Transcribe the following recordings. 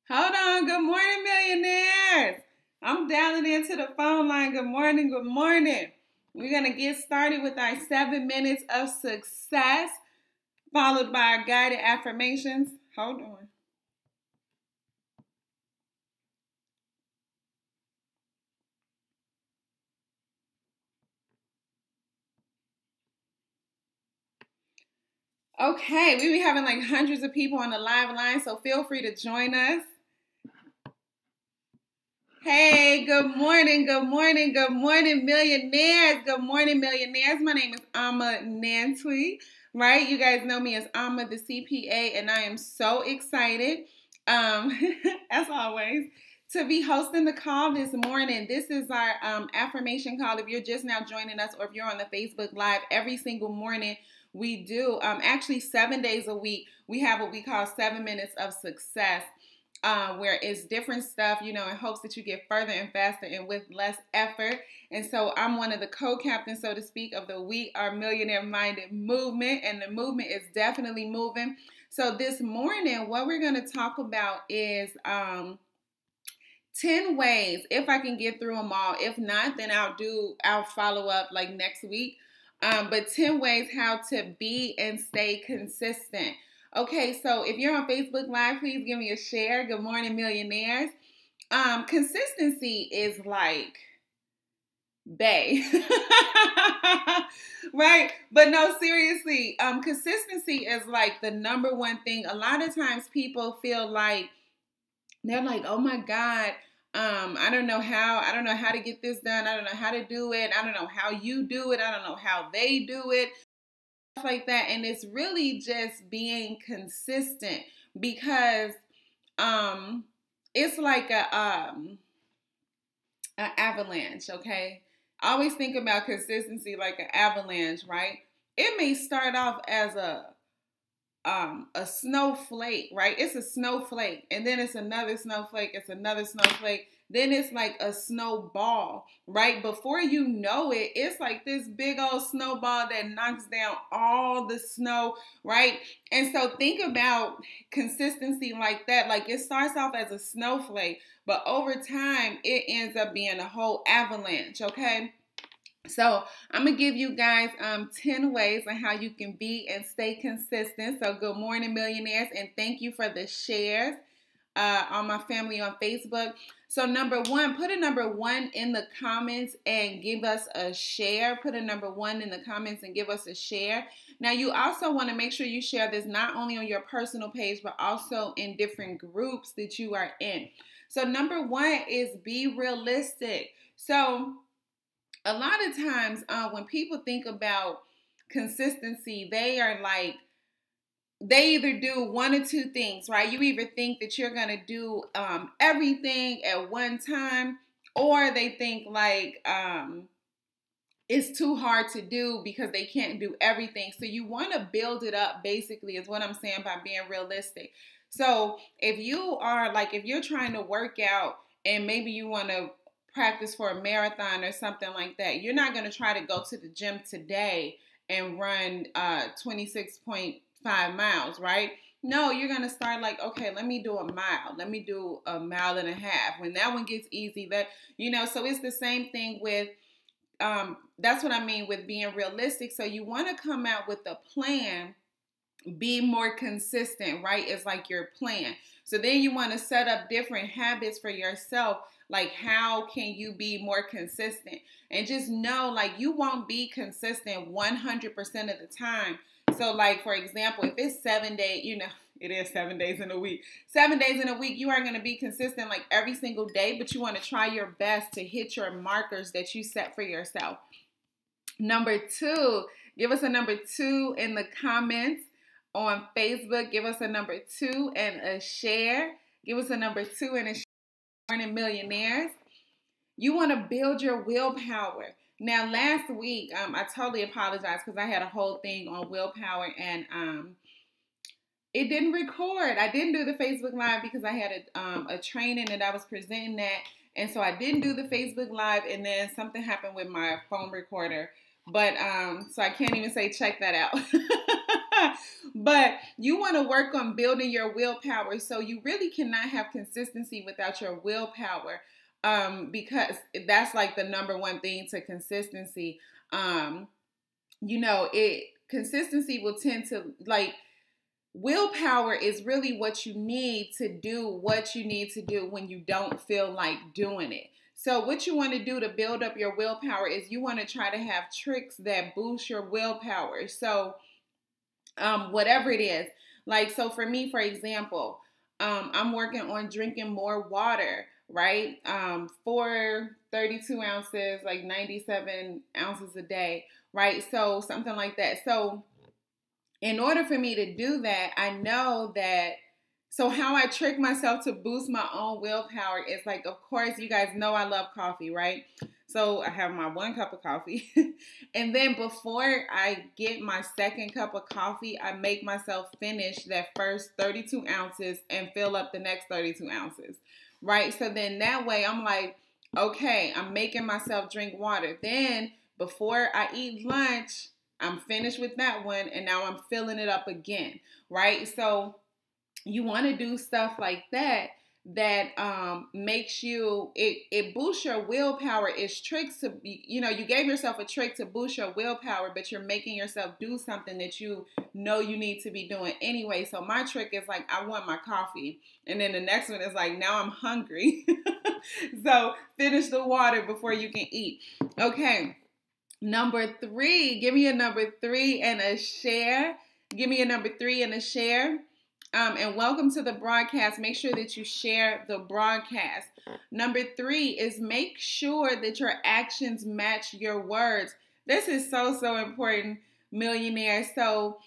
Hold on. Good morning, millionaires. I'm dialing into the phone line. Good morning. Good morning. We're going to get started with our 7 minutes of success, followed by our guided affirmations. Hold on. Okay, we be having like hundreds of people on the live line, so feel free to join us. Hey, good morning, good morning, good morning, millionaires. Good morning, millionaires. My name is Amma Nantwi, right? You guys know me as Amma the CPA, and I am so excited, as always, to be hosting the call this morning. This is our affirmation call. If you're just now joining us, or if you're on the Facebook Live, every single morning we do, actually 7 days a week, we have what we call 7 minutes of success. Where it's different stuff, in hopes that you get further and faster and with less effort. And so I'm one of the co-captains, so to speak, of the We Are Millionaire Minded movement, and the movement is definitely moving. So this morning, what we're going to talk about is 10 ways, if I can get through them all. If not, then I'll follow up like next week. But 10 ways how to be and stay consistent. Okay, so if you're on Facebook Live, please give me a share. Good morning, millionaires. Consistency is like bae. Right? But no, seriously, consistency is like the number one thing. A lot of times people feel like, they're like, oh my God, I don't know how to get this done. I don't know how to do it. I don't know how you do it. I don't know how they do it. Like that. And it's really just being consistent, because it's like an avalanche. Okay, I always think about consistency like an avalanche, right? It may start off as a snowflake, right? It's a snowflake, and then it's another snowflake, it's another snowflake, then it's like a snowball, right? Before you know it, it's like this big old snowball that knocks down all the snow, right? And so think about consistency like that. Like, it starts off as a snowflake, but over time it ends up being a whole avalanche. Okay, so I'm going to give you guys 10 ways on how you can be and stay consistent. So good morning, millionaires, and thank you for the shares on my family on Facebook. So number one, put a number one in the comments and give us a share. Put a number one in the comments and give us a share. Now, you also want to make sure you share this not only on your personal page, but also in different groups that you are in. So number one is be realistic. So a lot of times when people think about consistency, they are like, they either do one or two things, right? You either think that you're going to do everything at one time, or they think like it's too hard to do because they can't do everything. So you want to build it up, basically, is what I'm saying by being realistic. So if you're trying to work out and maybe you want to practice for a marathon or something like that, you're not going to try to go to the gym today and run 26.5 miles, right? No, you're going to start like, okay, let me do a mile. Let me do a mile and a half. When that one gets easy, so it's the same thing with, that's what I mean with being realistic. So you want to come out with a plan, be more consistent, right? It's like your plan. So then you want to set up different habits for yourself. Like, how can you be more consistent? And just know, like, you won't be consistent 100% of the time. So, like, for example, if it's 7 days, it is 7 days in a week. 7 days in a week, you aren't going to be consistent like every single day, but you want to try your best to hit your markers that you set for yourself. Number two, give us a number 2 in the comments on Facebook. Give us a number 2 and a share. Give us a number 2 and a share. Morning, millionaires. You want to build your willpower. Now, last week, I totally apologize because I had a whole thing on willpower and it didn't record. I didn't do the Facebook Live because I had a training and I was presenting that. And so I didn't do the Facebook Live, and then something happened with my phone recorder. But so I can't even say check that out. But you want to work on building your willpower. So you really cannot have consistency without your willpower, because that's like the number one thing to consistency. Consistency will tend to, like, willpower is really what you need to do what you need to do when you don't feel like doing it. So what you want to do to build up your willpower is you want to try to have tricks that boost your willpower. So whatever it is, like, so for me, for example, I'm working on drinking more water, right? For 32 ounces, like 97 ounces a day, right? So something like that. So in order for me to do that, I know that, so how I trick myself to boost my own willpower is, like, of course, you guys know I love coffee, right? So I have my 1 cup of coffee. And then before I get my 2nd cup of coffee, I make myself finish that first 32 ounces and fill up the next 32 ounces, right? So then that way I'm like, okay, I'm making myself drink water. Then before I eat lunch, I'm finished with that one, and now I'm filling it up again, right? So you want to do stuff like that makes you, it boosts your willpower. It's tricks to be, you gave yourself a trick to boost your willpower, but you're making yourself do something that you know you need to be doing anyway. So my trick is, like, I want my coffee, and then the next one is, like, now I'm hungry. So finish the water before you can eat. Okay. Number 3, give me a number 3 and a share. Give me a number 3 and a share. And welcome to the broadcast. Make sure that you share the broadcast. Number 3 is make sure that your actions match your words. This is so important, millionaire. So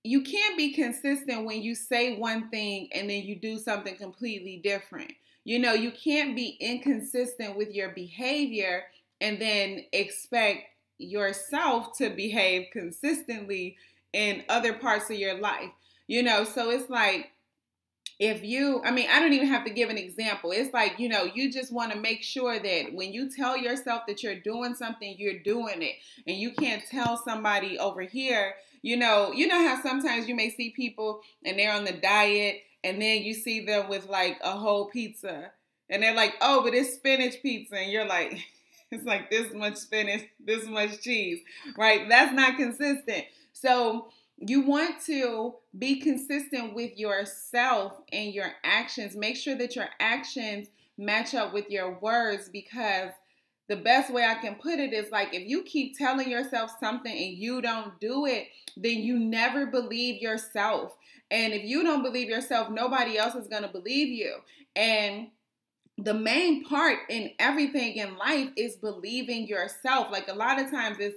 you can't be consistent when you say one thing and then you do something completely different. You can't be inconsistent with your behavior and then expect yourself to behave consistently in other parts of your life. So it's like, I don't even have to give an example. It's like, you just want to make sure that when you tell yourself that you're doing something, you're doing it. And you can't tell somebody over here, you know how sometimes you may see people and they're on the diet, and then you see them with, like, a whole pizza, and they're like, oh, but it's spinach pizza. And you're like, it's like this much spinach, this much cheese, right? That's not consistent. So you want to be consistent with yourself and your actions. Make sure that your actions match up with your words, because the best way I can put it is, like, if you keep telling yourself something and you don't do it, then you never believe yourself. And if you don't believe yourself, nobody else is going to believe you. And the main part in everything in life is believing yourself. Like, a lot of times it's,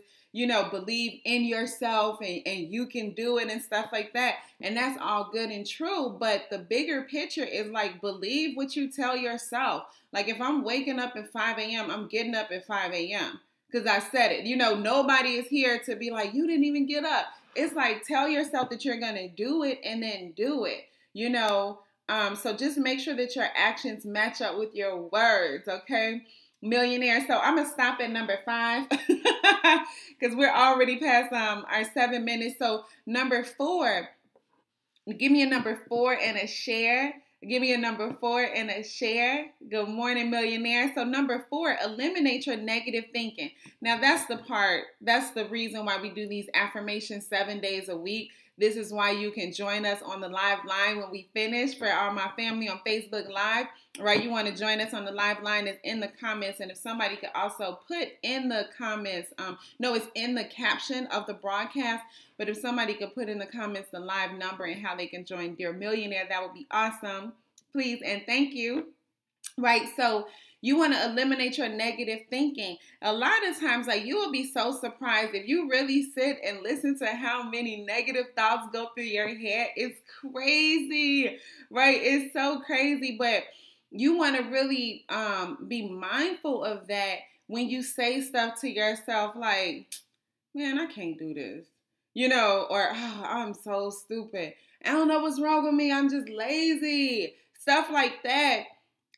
believe in yourself and you can do it and stuff like that. And that's all good and true. But the bigger picture is, like, believe what you tell yourself. Like, if I'm waking up at 5 a.m., I'm getting up at 5 a.m. because I said it. Nobody is here to be like, you didn't even get up. It's like, tell yourself that you're going to do it and then do it, So just make sure that your actions match up with your words, okay, millionaire? So I'm going to stop at number 5 because we're already past our 7 minutes. So number 4, give me a number 4 and a share. Give me a number 4 and a share. Good morning, millionaire. So number 4, eliminate your negative thinking. Now that's the reason why we do these affirmations 7 days a week. This is why you can join us on the live line when we finish. For all my family on Facebook Live, right? You want to join us on the live line. It's in the comments. And if somebody could also put in the comments, it's in the caption of the broadcast. But if somebody could put in the comments the live number and how they can join Dear Millionaire, that would be awesome. Please and thank you. Right? So you want to eliminate your negative thinking. A lot of times, like, you will be so surprised if you really sit and listen to how many negative thoughts go through your head. It's crazy, right? It's so crazy. But you want to really be mindful of that when you say stuff to yourself like, man, I can't do this, or oh, I'm so stupid. I don't know what's wrong with me. I'm just lazy. Stuff like that.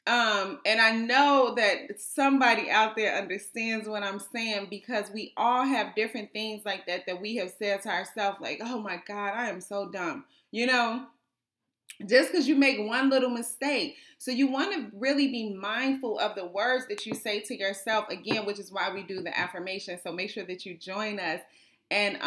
And I know that somebody out there understands what I'm saying, because we all have different things like that we have said to ourselves, like, oh my God, I am so dumb, you know, just because you make one little mistake. So you want to really be mindful of the words that you say to yourself, again, which is why we do the affirmation. So make sure that you join us. And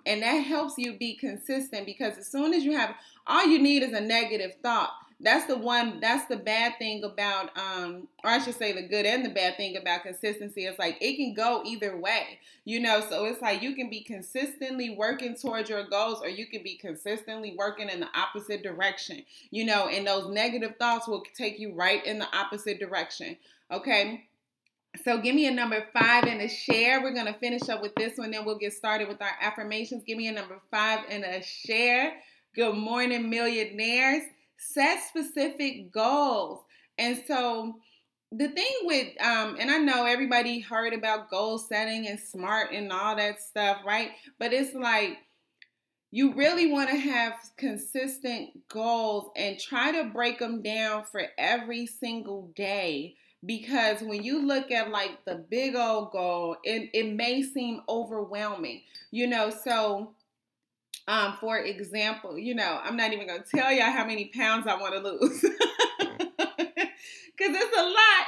that helps you be consistent, because as soon as you have, all you need is a negative thought. That's the bad thing about, or I should say the good and the bad thing about consistency. It's like it can go either way, you know, so it's like you can be consistently working towards your goals, or you can be consistently working in the opposite direction, you know, and those negative thoughts will take you right in the opposite direction, okay? So give me a number 5 and a share. We're going to finish up with this one, then we'll get started with our affirmations. Give me a number 5 and a share. Good morning, millionaires. Set specific goals. And so the thing with, and I know everybody heard about goal setting and SMART and all that stuff, right? But it's like, you really want to have consistent goals and try to break them down for every single day. Because when you look at like the big old goal, it may seem overwhelming, you know, so for example, you know, I'm not even going to tell y'all how many pounds I want to lose, because it's a lot.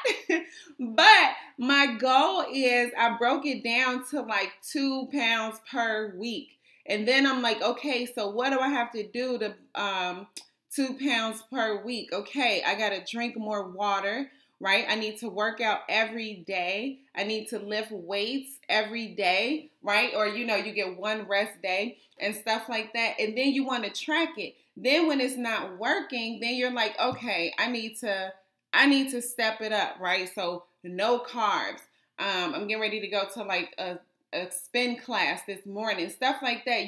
But my goal is, I broke it down to like 2 pounds per week. And then I'm like, okay, so what do I have to do to 2 pounds per week? Okay, I got to drink more water, right? I need to work out every day. I need to lift weights every day, right? Or, you know, you get one rest day and stuff like that. And then you want to track it. Then when it's not working, then you're like, okay, I need to step it up, right? So no carbs. I'm getting ready to go to like a spin class this morning, stuff like that.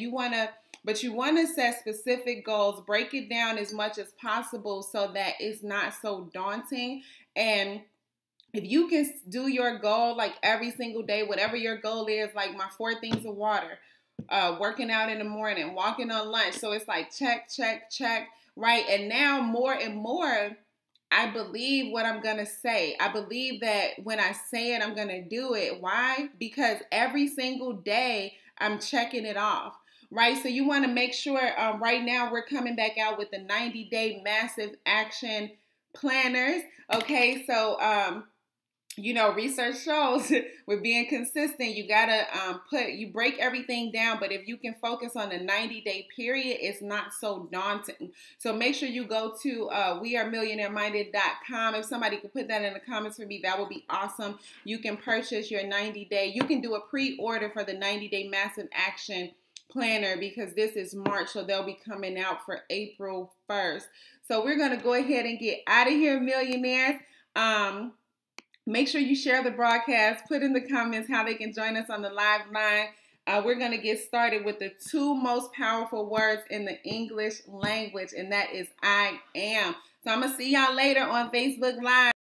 But you want to set specific goals, break it down as much as possible so that it's not so daunting. And if you can do your goal like every single day, whatever your goal is, like my 4 things of water, working out in the morning, walking on lunch. So it's like check, check, check, right? And now more and more, I believe what I'm going to say. I believe that when I say it, I'm going to do it. Why? Because every single day I'm checking it off, right? So you want to make sure, right now we're coming back out with the 90-day massive action planners. Okay, so you know, research shows with being consistent, you gotta you break everything down, but if you can focus on the 90-day period, it's not so daunting. So make sure you go to wearemillionaireminded.com. If somebody could put that in the comments for me, that would be awesome. You can purchase your 90-day. You can do a pre-order for the 90-day massive action planner, because this is March, so they'll be coming out for April 1st. So we're gonna go ahead and get out of here, millionaires. Make sure you share the broadcast. Put in the comments how they can join us on the live line. We're going to get started with the 2 most powerful words in the English language, and that is I am. So I'm going to see y'all later on Facebook Live.